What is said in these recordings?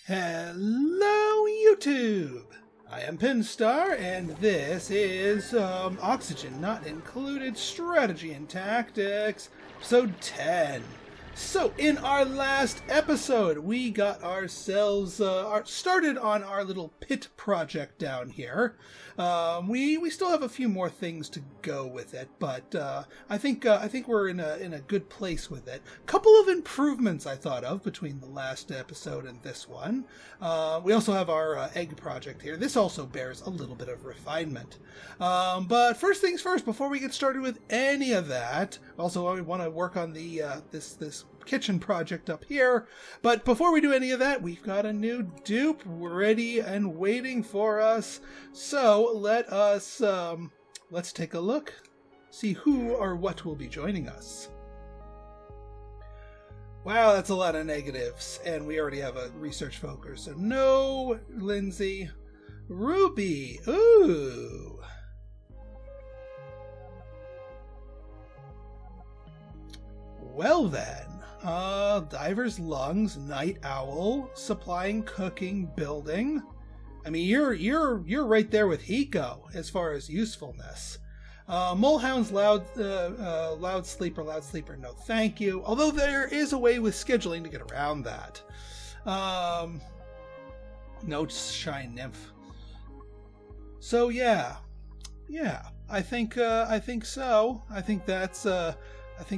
Hello, YouTube! I am Pinstar, and this is Oxygen Not Included Strategy and Tactics, Episode 10. So, in our last episode, we got ourselves started on our little pit project down here. We still have a few more things to go with it, but I think we're in a good place with it. Couple of improvements I thought of between the last episode and this one. We also have our egg project here. This also bears a little bit of refinement. But first things first, before we get started with any of that, also I want to work on the this kitchen project up here. But before we do any of that, we've got a new dupe ready and waiting for us. So let us let's take a look, see who or what will be joining us. Wow, that's a lot of negatives, and we already have a research focus. So no Lindsay. Ruby. Ooh. Well then. Diver's lungs, night owl, supplying, cooking, building. I mean, you're right there with Hiko as far as usefulness. Molehound's loud sleeper, no thank you. Although there is a way with scheduling to get around that. No shine nymph. So yeah, I think so. I think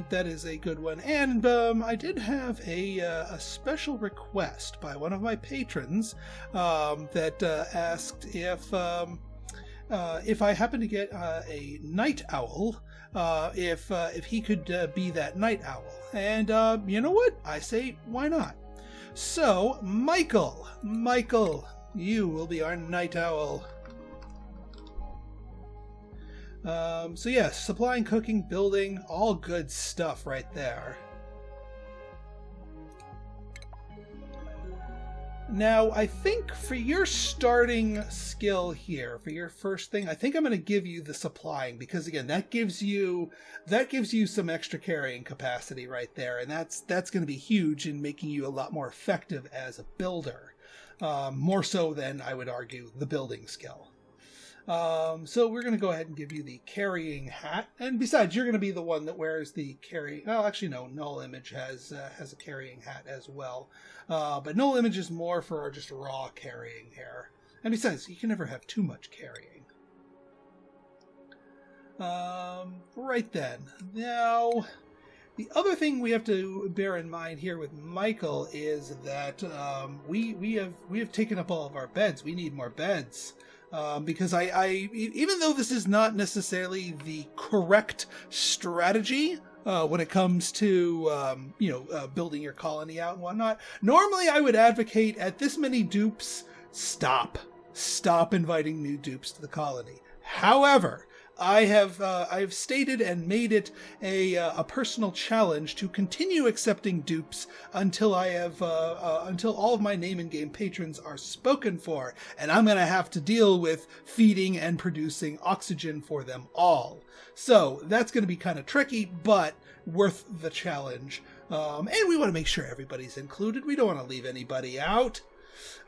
that is a good one. And I did have a special request by one of my patrons that asked if I happen to get a night owl, if he could be that night owl. And you know what? I say, why not? So, Michael, you will be our night owl. So yes, supplying, cooking, building, all good stuff right there. Now, I think for your starting skill here, for your first thing, I think I'm going to give you the supplying, because again, that gives you some extra carrying capacity right there, and that's going to be huge in making you a lot more effective as a builder, more so than, I would argue, the building skill. So we're going to go ahead and give you the carrying hat. And besides, you're going to be the one that wears the carrying... Well, actually, no. Null Image has a carrying hat as well. But Null Image is more for just raw carrying here. And besides, you can never have too much carrying. Right then. Now, the other thing we have to bear in mind here with Michael is that we have taken up all of our beds. We need more beds. Because even though this is not necessarily the correct strategy when it comes to building your colony out and whatnot, normally I would advocate at this many dupes, stop inviting new dupes to the colony. However, I've stated and made it a personal challenge to continue accepting dupes until until all of my name and game patrons are spoken for, and I'm gonna have to deal with feeding and producing oxygen for them all. So that's gonna be kind of tricky, but worth the challenge. And we want to make sure everybody's included. We don't want to leave anybody out.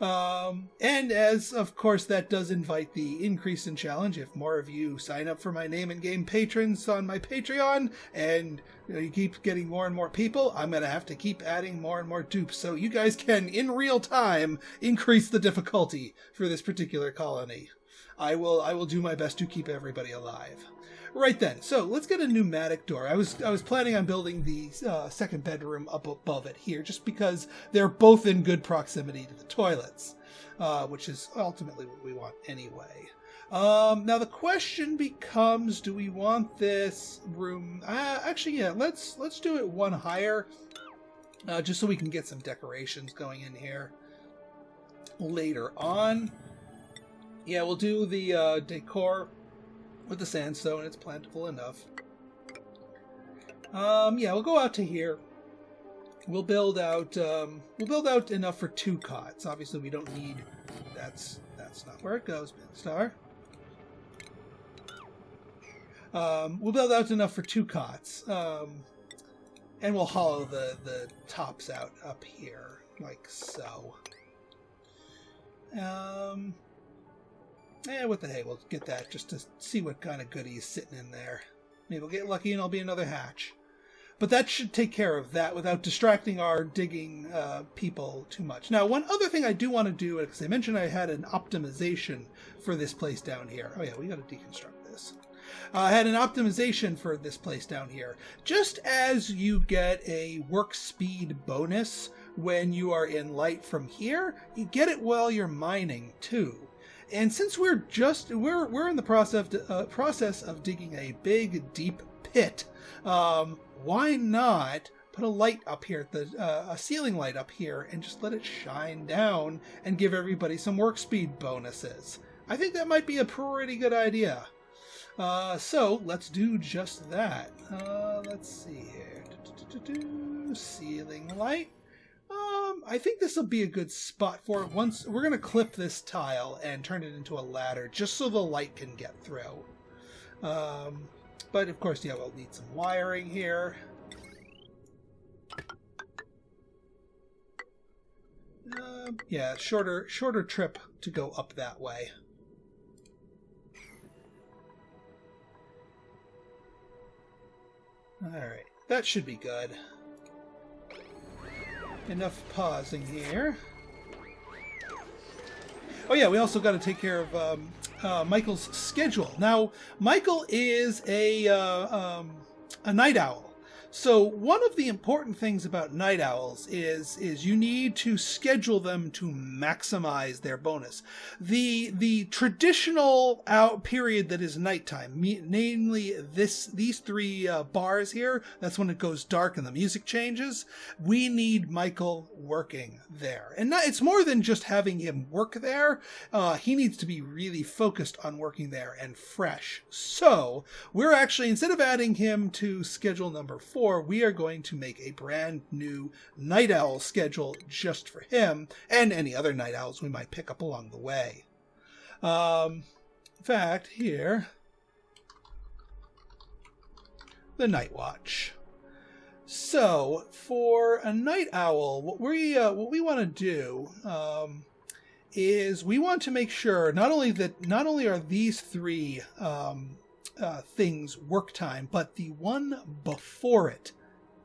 And as, of course, that does invite the increase in challenge. If more of you sign up for my name and game patrons on my Patreon, and you keep getting more and more people, I'm going to have to keep adding more and more dupes, so you guys can, in real time, increase the difficulty for this particular colony. I will do my best to keep everybody alive. Right then, so let's get a pneumatic door. I was planning on building the second bedroom up above it here, just because they're both in good proximity to the toilets, which is ultimately what we want anyway. Now the question becomes: do we want this room? Actually, yeah. Let's do it one higher, just so we can get some decorations going in here later on. Yeah, we'll do the decor with the sandstone. It's plentiful enough. Yeah, we'll go out to here. We'll build out enough for 2 cots. Obviously, we don't need. That's not where it goes, Pinstar. We'll build out enough for 2 cots, and we'll hollow the tops out up here like so. What the hey, we'll get that just to see what kind of goodie is sitting in there. Maybe we'll get lucky and it'll be another hatch. But that should take care of that without distracting our digging people too much. Now, one other thing I do want to do, because I mentioned I had an optimization for this place down here. Oh yeah, we got to deconstruct this. I had an optimization for this place down here. Just as you get a work speed bonus when you are in light from here, you get it while you're mining too. And since we're in the process of digging a big deep pit, why not put a light up here, a ceiling light up here, and just let it shine down and give everybody some work speed bonuses? I think that might be a pretty good idea. So let's do just that. Let's see here. Ceiling light. I think this will be a good spot for it. Once we're going to clip this tile and turn it into a ladder just so the light can get through. But of course, yeah, we'll need some wiring here. Yeah, shorter trip to go up that way. Alright, that should be good. Enough pausing here. Oh yeah, we also got to take care of Michael's schedule. Now, Michael is a night owl. So one of the important things about night owls is you need to schedule them to maximize their bonus. The traditional out period that is nighttime, namely these three bars here, that's when it goes dark and the music changes. We need Michael working there. And it's more than just having him work there. He needs to be really focused on working there and fresh. So we're actually, instead of adding him to schedule number 4, we are going to make a brand new night owl schedule just for him and any other night owls we might pick up along the way. In fact, here, the Night Watch. So for a night owl, what we want to do is we want to make sure not only are these three things work time, but the one before it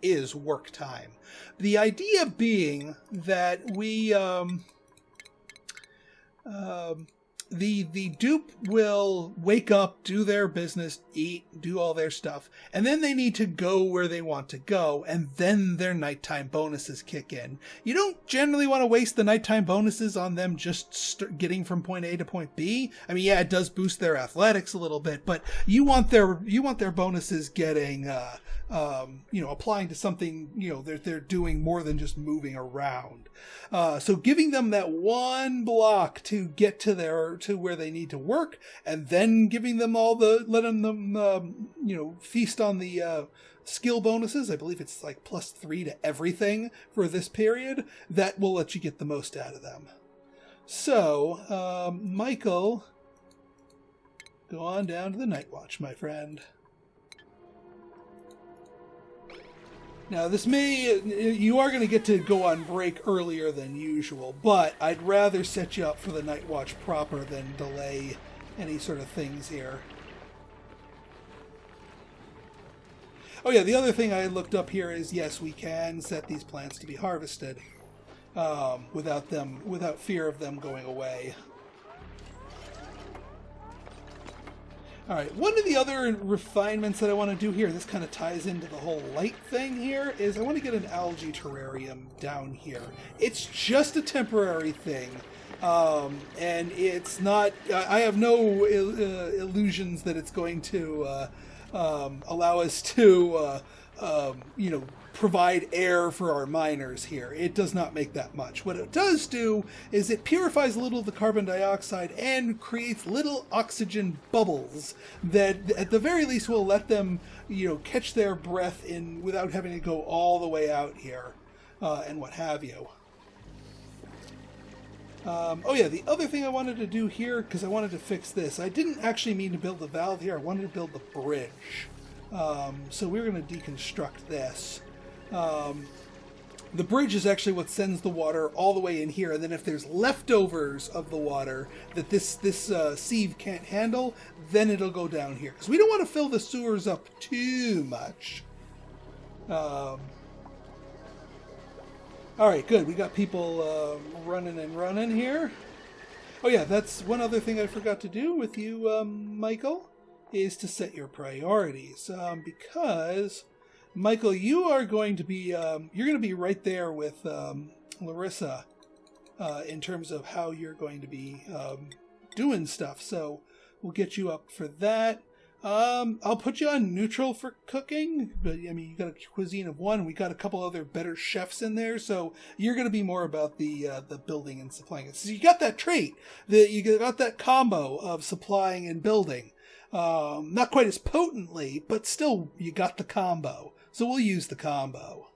is work time. The idea being that we the dupe will wake up, do their business, eat, do all their stuff, and then they need to go where they want to go, and then their nighttime bonuses kick in. You don't generally want to waste the nighttime bonuses on them just getting from point A to point B. I mean, yeah, it does boost their athletics a little bit, but you want their bonuses getting applying to something, they're doing more than just moving around. So giving them that one block to get to where they need to work, and then giving them letting them feast on the skill bonuses. I believe it's like +3 to everything for this period. That will let you get the most out of them. So, Michael, go on down to the Night Watch, my friend. Now, you are going to get to go on break earlier than usual, but I'd rather set you up for the Night Watch proper than delay any sort of things here. Oh yeah, the other thing I looked up here is, yes, we can set these plants to be harvested without fear of them going away. Alright, one of the other refinements that I want to do here, this kind of ties into the whole light thing here, is I want to get an algae terrarium down here. It's just a temporary thing, and it's not, I have no illusions that it's going to allow us to, provide air for our miners here. It does not make that much. What it does do is it purifies a little of the carbon dioxide and creates little oxygen bubbles that at the very least will let them, catch their breath in without having to go all the way out here and what have you. Oh yeah, the other thing I wanted to do here, because I wanted to fix this, I didn't actually mean to build the valve here, I wanted to build the bridge. So we're going to deconstruct this. The bridge is actually what sends the water all the way in here, and then if there's leftovers of the water that this sieve can't handle, then it'll go down here. Because we don't want to fill the sewers up too much. All right, good. We got people running here. Oh yeah, that's one other thing I forgot to do with you, Michael, is to set your priorities. Because, Michael, you are going to be right there with Larissa in terms of how you're going to be doing stuff. So we'll get you up for that. I'll put you on neutral for cooking, but I mean, you got a cuisine of one. We got a couple other better chefs in there, so you're going to be more about the building and supplying it. So you got that trait, you got that combo of supplying and building. Not quite as potently, but still, you got the combo. So we'll use the combo.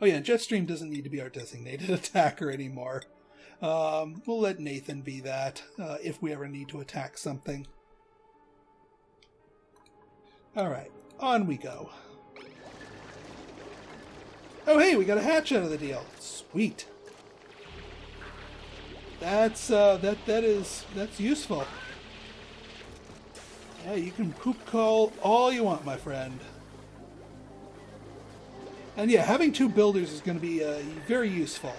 Oh yeah, Jetstream doesn't need to be our designated attacker anymore. We'll let Nathan be that if we ever need to attack something. Alright, on we go. Oh hey, we got a hatch out of the deal. Sweet. That's useful. Yeah, you can poop call all you want, my friend. And yeah, having two builders is going to be very useful.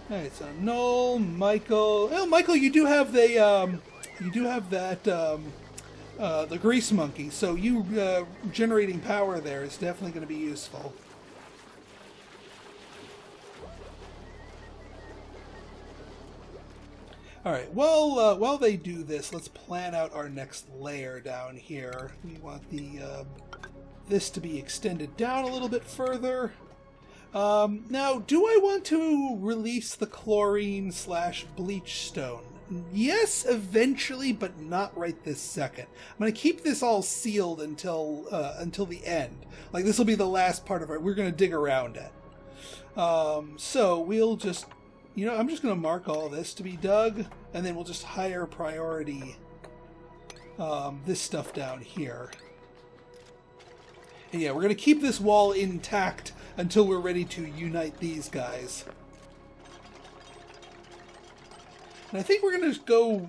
Alright, so Noel, Michael. Oh, Michael, you do have the the grease monkey, so you generating power there is definitely going to be useful. Alright, well, while they do this, let's plan out our next layer down here. We want the this to be extended down a little bit further. Now, do I want to release the chlorine / bleach stone? Yes, eventually, but not right this second. I'm going to keep this all sealed until the end. Like, this will be the last part of it. We're going to dig around it. So we'll just, I'm just going to mark all this to be dug, and then we'll just higher priority this stuff down here. And yeah, we're going to keep this wall intact until we're ready to unite these guys. And I think we're going to go...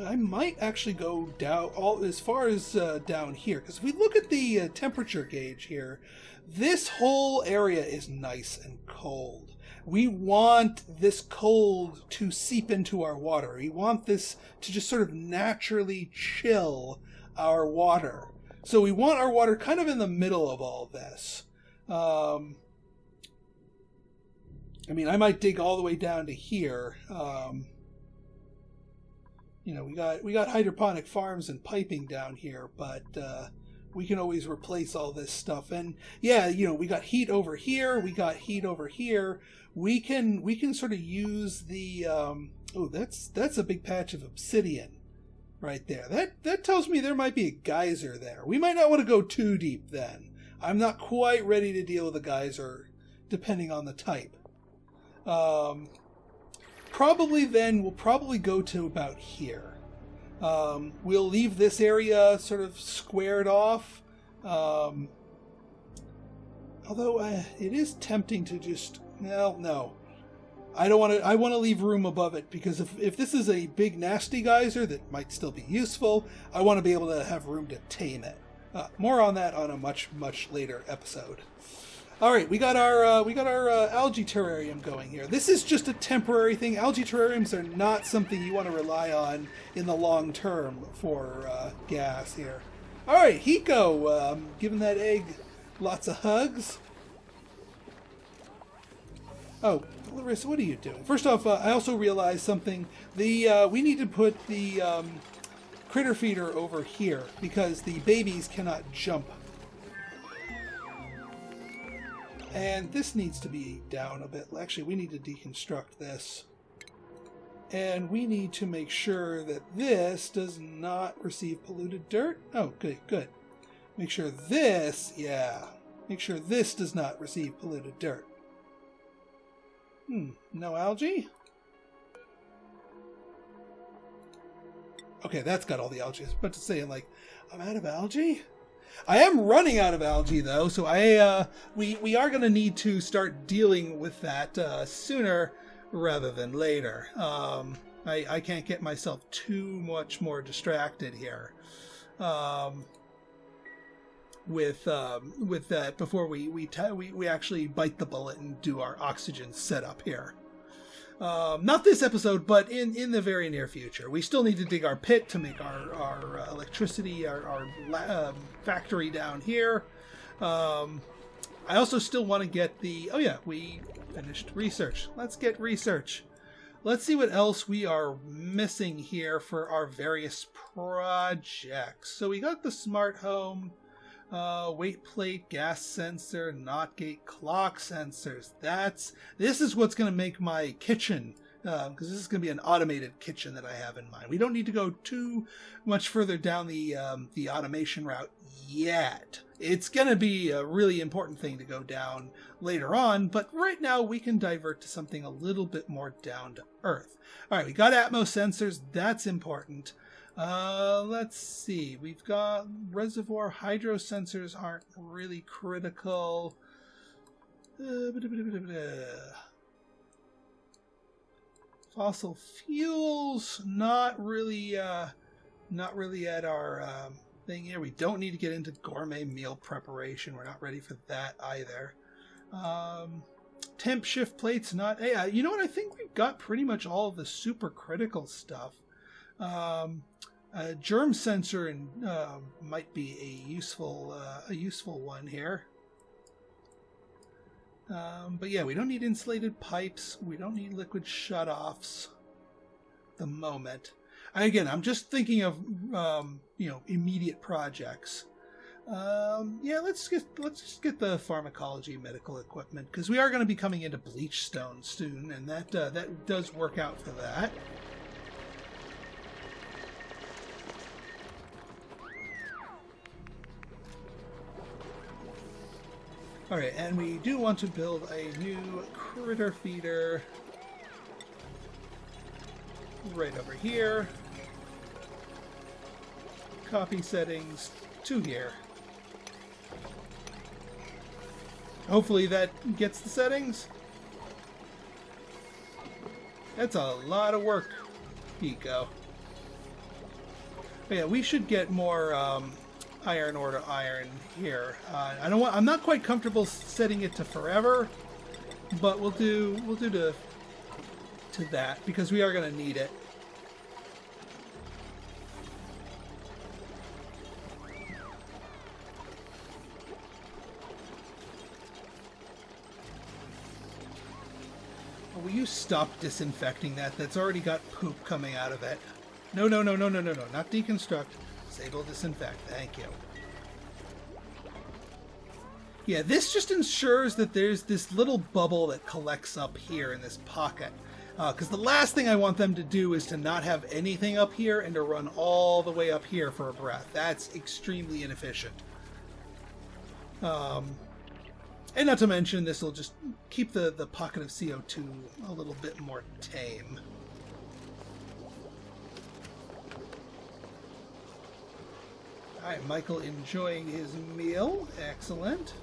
I might actually go down as far as down here. Because if we look at the temperature gauge here, this whole area is nice and cold. We want this cold to seep into our water. We want this to just sort of naturally chill our water. So we want our water kind of in the middle of all this. I mean, I might dig all the way down to here. We got hydroponic farms and piping down here, but we can always replace all this stuff. And yeah, we got heat over here. We got heat over here. We can sort of use the. Oh, that's a big patch of obsidian right there. That tells me there might be a geyser there. We might not want to go too deep then. I'm not quite ready to deal with a geyser, depending on the type. Probably then we'll probably go to about here. We'll leave this area sort of squared off. Although it is tempting to just... No. I don't want to. I want to leave room above it, because if this is a big nasty geyser that might still be useful, I want to be able to have room to tame it. More on that on a much later episode. All right, we got our algae terrarium going here. This is just a temporary thing. Algae terrariums are not something you want to rely on in the long term for gas here. All right, Hiko, giving that egg lots of hugs. Oh, Larissa, what are you doing? First off, I also realized something. We need to put the critter feeder over here because the babies cannot jump. And this needs to be down a bit. Actually, we need to deconstruct this. And we need to make sure that this does not receive polluted dirt. Oh, good. Make sure this, make sure this does not receive polluted dirt. No algae? Okay, that's got all the algae. I was about to say, I'm out of algae? I am running out of algae though, so we are going to need to start dealing with that sooner rather than later. I can't get myself too much more distracted here with that before we actually bite the bullet and do our oxygen setup here. Not this episode, but in the very near future. We still need to dig our pit to make our electricity, our factory down here. I also still want to get the... Oh yeah, we finished research. Let's get research. Let's see what else we are missing here for our various projects. So we got the smart home, weight plate, gas sensor, knot gate, clock sensors. This is what's going to make my kitchen, because this is going to be an automated kitchen that I have in mind. We don't need to go too much further down the automation route yet. It's going to be a really important thing to go down later on, but right now we can divert to something a little bit more down to earth. All right, we got Atmos sensors. That's important. Let's see. We've got reservoir hydro sensors aren't really critical. Fossil fuels not really at our thing here. We don't need to get into gourmet meal preparation. We're not ready for that either. Temp shift plates not. Hey, you know what? I think we've got pretty much all of the super critical stuff. Germ sensor and might be a useful one here. But yeah, we don't need insulated pipes. We don't need liquid shutoffs at the moment. Again, I'm just thinking of immediate projects. Yeah, let's just get the pharmacology medical equipment, because we are going to be coming into bleach stone soon, and that does work out for that. Alright, and we do want to build a new critter feeder right over here. Copy settings to here. Hopefully that gets the settings. That's a lot of work, Pico. But yeah, we should get more iron ore to iron here. I'm not quite comfortable setting it to forever, but we'll do to that, because we are going to need it. Will you stop disinfecting that? That's already got poop coming out of it. No, not deconstruct. Disable disinfect. Thank you. Yeah, this just ensures that there's this little bubble that collects up here in this pocket. Because the last thing I want them to do is to not have anything up here and to run all the way up here for a breath. That's extremely inefficient. And not to mention, this will just keep the pocket of CO2 a little bit more tame. Alright, Michael enjoying his meal. Excellent.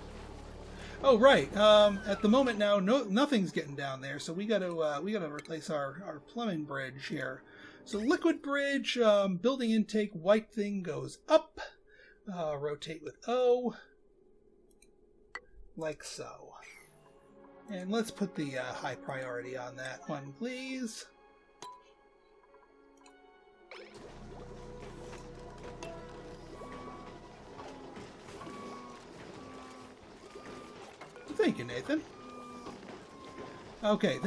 Oh, right. At the moment now, nothing's getting down there, so we gotta replace our plumbing bridge here. So liquid bridge, building intake, white thing goes up. Rotate with O. Like so. And let's put the high priority on that one, please. Thank you, Nathan. Okay,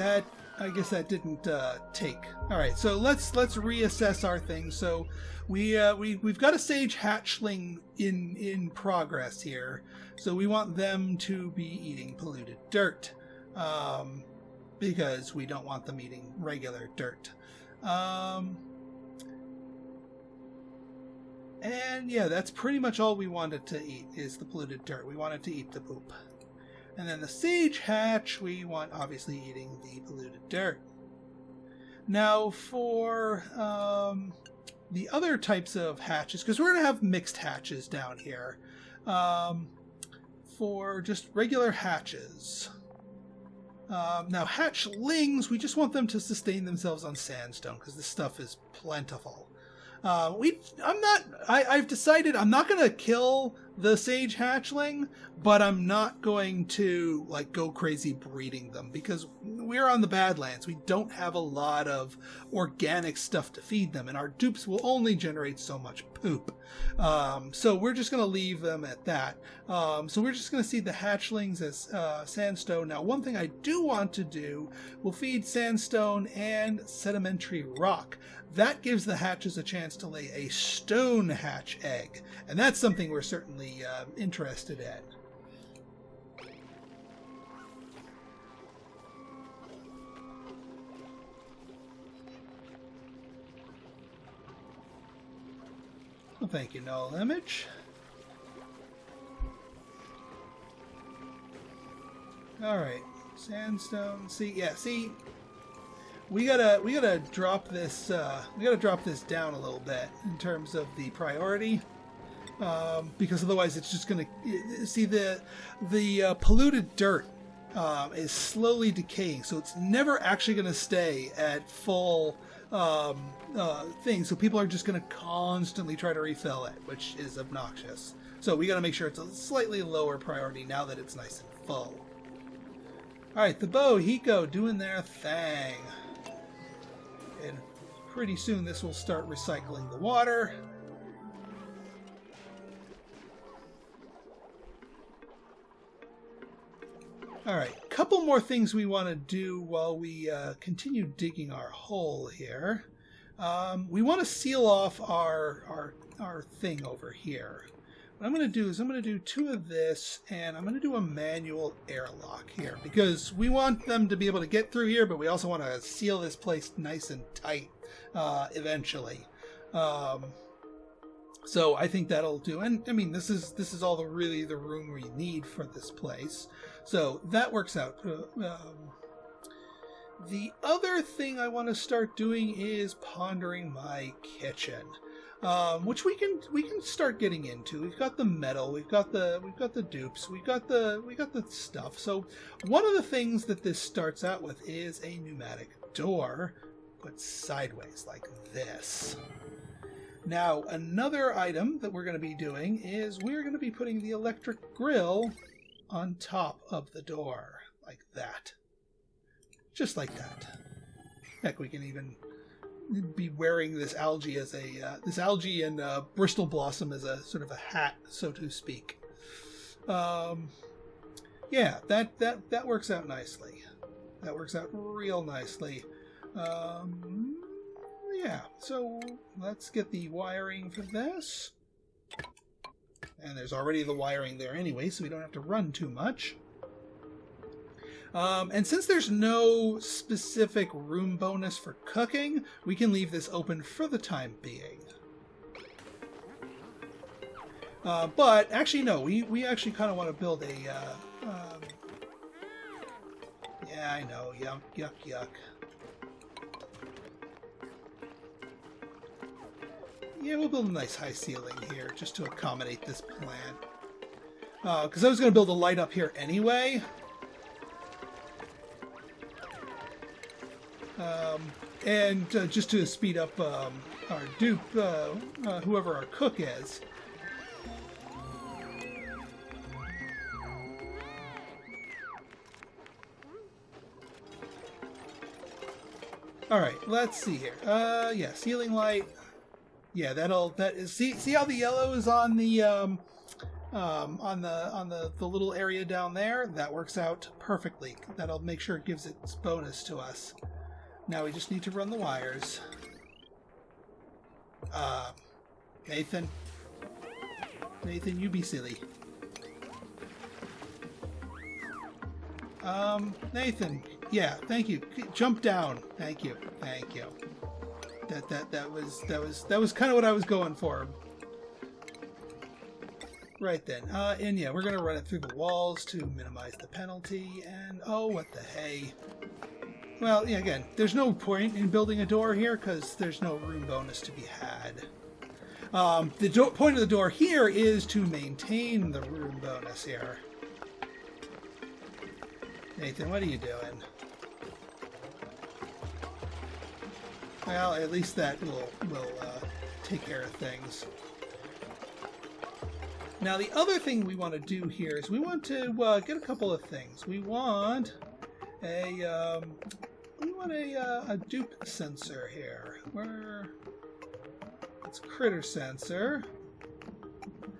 I guess that didn't take. All right, so let's reassess our things. So we've got a sage hatchling in progress here. So we want them to be eating polluted dirt, because we don't want them eating regular dirt. And yeah, that's pretty much all we wanted to eat is the polluted dirt. We wanted to eat the poop. And then the sage hatch, we want obviously eating the polluted dirt. Now for the other types of hatches, because we're going to have mixed hatches down here. For just regular hatches. Now, hatchlings, we just want them to sustain themselves on sandstone, because this stuff is plentiful. I've decided I'm not going to kill the sage hatchling, but I'm not going to like go crazy breeding them, because we're on the Badlands. We don't have a lot of organic stuff to feed them, and our dupes will only generate so much poop. So we're just going to leave them at that. So we're just going to seed the hatchlings as sandstone. Now, one thing I do want to do will feed sandstone and sedimentary rock. That gives the hatches a chance to lay a stone hatch egg, and that's something we're certainly interested in. Well, thank you, Null Image. All right, sandstone. See. We gotta drop this. We gotta drop this down a little bit in terms of the priority, because otherwise it's just gonna see the polluted dirt is slowly decaying, so it's never actually gonna stay at full thing. So people are just gonna constantly try to refill it, which is obnoxious. So we gotta make sure it's a slightly lower priority now that it's nice and full. All right, the Bohiko doing their thing. And pretty soon this will start recycling the water. Alright, couple more things we want to do while we continue digging our hole here. We want to seal off our thing over here. What I'm going to do is I'm going to do 2 of this, and I'm going to do a manual airlock here, because we want them to be able to get through here, but we also want to seal this place nice and tight eventually. So I think that'll do. And I mean, this is all really the room we need for this place. So that works out. The other thing I want to start doing is pondering my kitchen. Which we can start getting into. We've got the metal, we've got the dupes, we got the stuff. So one of the things that this starts out with is a pneumatic door put sideways like this. Now, another item that we're going to be doing is we're going to be putting the electric grill on top of the door like that. Just like that. Heck, we can even be wearing this algae as and Bristol blossom as a sort of a hat, so to speak. Yeah, that works out nicely. That works out real nicely. Yeah, so let's get the wiring for this. And there's already the wiring there anyway, so we don't have to run too much. And since there's no specific room bonus for cooking, we can leave this open for the time being. But actually, no, we actually kind of want to build a... yeah, I know, yuck. Yeah, we'll build a nice high ceiling here just to accommodate this plant. Because I was going to build a light up here anyway. And just to speed up our dupe, whoever our cook is. All right, let's see here. Yeah, ceiling light. Yeah, see how the yellow is on the little area down there? That works out perfectly. That'll make sure it gives its bonus to us. Now we just need to run the wires. Nathan, you be silly. Nathan, yeah, thank you. Jump down. Thank you. That was kind of what I was going for. Right then. And yeah, we're gonna run it through the walls to minimize the penalty. And oh, what the hey. Well, yeah, again, there's no point in building a door here because there's no room bonus to be had. The point of the door here is to maintain the room bonus here. Nathan, what are you doing? Well, at least that will take care of things. Now, the other thing we want to do here is we want to get a couple of things. We want a dupe sensor here. It's critter sensor.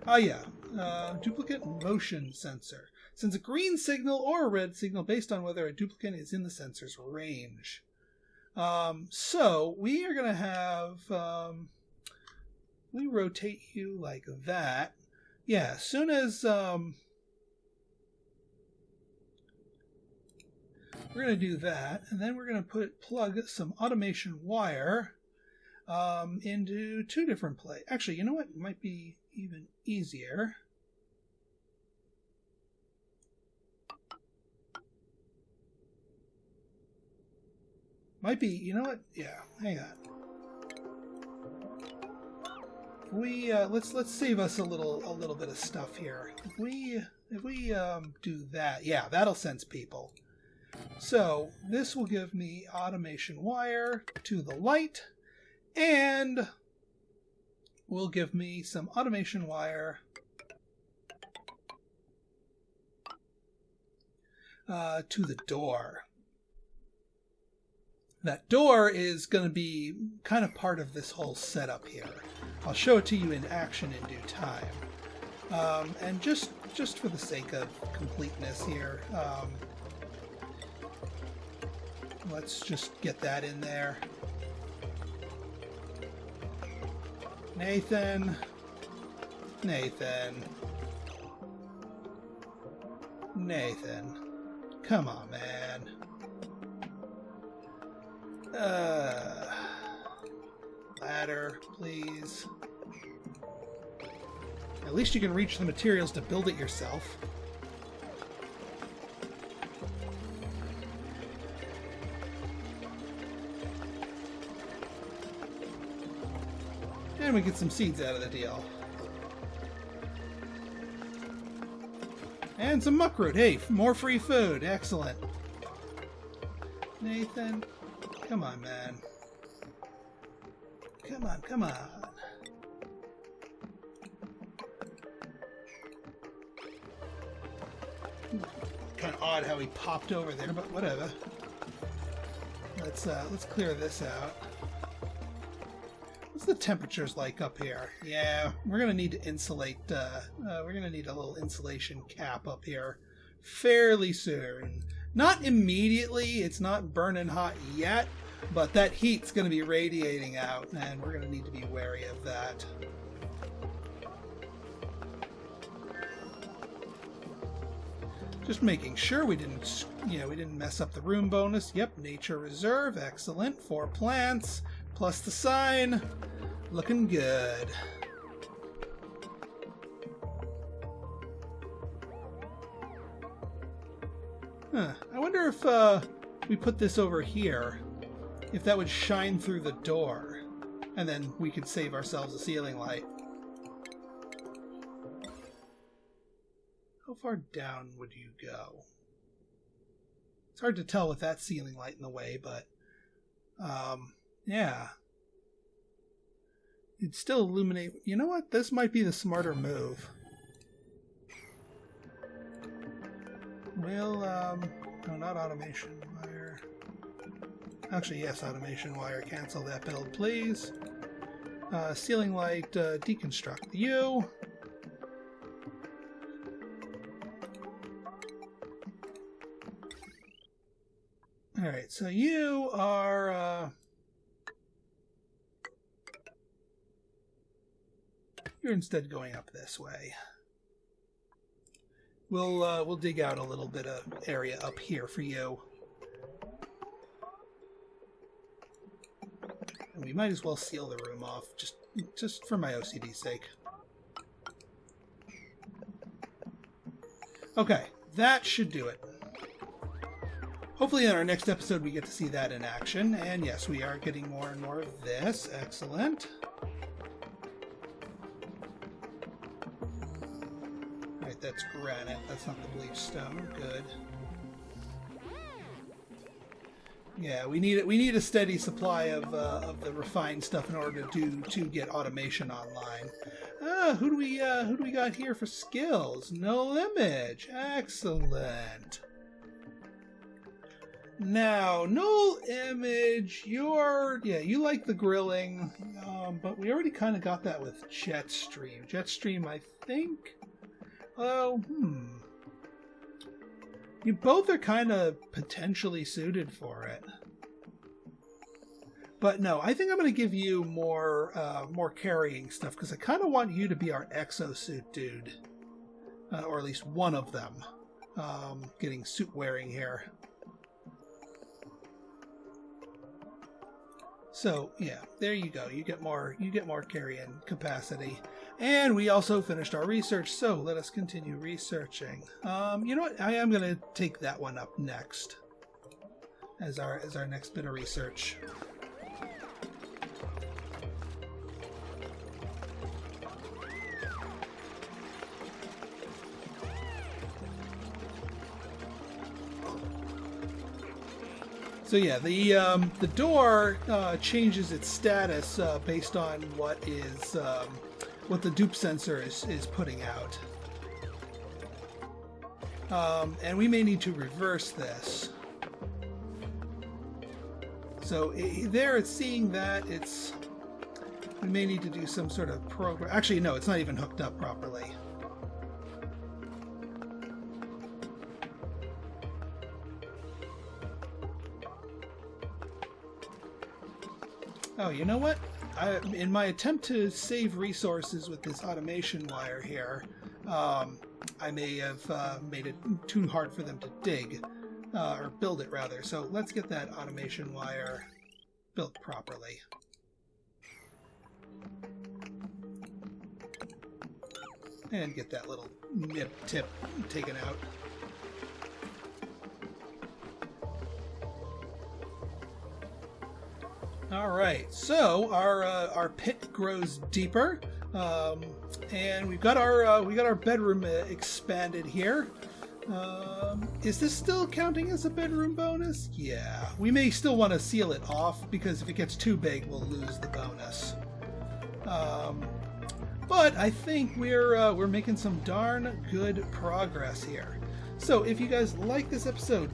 Oh yeah, duplicate motion sensor. Sends a green signal or a red signal based on whether a duplicate is in the sensor's range. So we are going to have, we rotate you like that. Yeah, as soon as, we're going to do that, and then we're going to plug some automation wire into two different plates. Actually, you know what? It might be even easier. Might be, you know what? Yeah, hang on. We let's save us a little bit of stuff here. If we do that, yeah, that'll sense people. So this will give me automation wire to the light, and will give me some automation wire to the door. That door is going to be kind of part of this whole setup here. I'll show it to you in action in due time. And just for the sake of completeness here, let's just get that in there. Nathan. Come on, man. Ladder, please. At least you can reach the materials to build it yourself. And we get some seeds out of the deal. And some muckroot. Hey, more free food. Excellent. Nathan, come on, man. Come on. Kind of odd how he popped over there, but whatever. Let's clear this out. What's the temperatures like up here? Yeah, we're gonna need to insulate. We're gonna need a little insulation cap up here fairly soon. Not immediately. It's not burning hot yet, but that heat's gonna be radiating out, and we're gonna need to be wary of that. Just making sure we didn't mess up the room bonus. Yep, nature reserve, excellent. 4 plants plus the sign, looking good. I wonder if we put this over here, if that would shine through the door, and then we could save ourselves a ceiling light. How far down would you go? It's hard to tell with that ceiling light in the way, but yeah. It'd still illuminate. You know what? This might be the smarter move. We'll, no, not automation wire. Actually, yes, automation wire. Cancel that build, please. Ceiling light, deconstruct you. Alright, so you are, you're instead going up this way. We'll dig out a little bit of area up here for you. And we might as well seal the room off, just for my OCD's sake. Okay, that should do it. hopefully in our next episode we get to see that in action. And yes, we are getting more and more of this. Excellent. Alright, that's granite. That's not the bleached stone. Good. Yeah, we need a steady supply of the refined stuff in order to get automation online. Who do we got here for skills? Null image. Excellent. Now, null image, you like the grilling, but we already kind of got that with Jetstream. Jetstream, I think. Oh, You both are kind of potentially suited for it. But no, I think I'm going to give you more carrying stuff, because I kind of want you to be our exosuit dude. Or at least one of them. Getting suit wearing here. So, yeah, there you go. You get more carrying capacity. And we also finished our research, so let us continue researching. You know what? I am going to take that one up next as our next bit of research. So yeah, the door changes its status based on what the dupe sensor is putting out, and we may need to reverse this. So there, it's seeing that we may need to do some sort of program. Actually, no, it's not even hooked up properly. Oh, you know what? In my attempt to save resources with this automation wire here, I may have made it too hard for them to dig, or build it rather. So let's get that automation wire built properly. And get that little nip tip taken out. All right, so our pit grows deeper, and we've got our bedroom expanded here. Is this still counting as a bedroom bonus? Yeah, we may still want to seal it off, because if it gets too big, we'll lose the bonus. But I think we're making some darn good progress here. So if you guys like this episode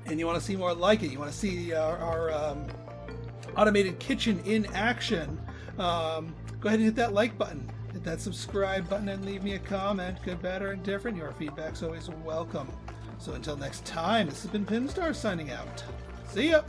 and you want to see more like it, you want to see our automated kitchen in action, go ahead and hit that like button, hit that subscribe button, and leave me a comment, good, bad, or indifferent. Your feedback's always welcome. So until next time, this has been Pinstar signing out. See ya!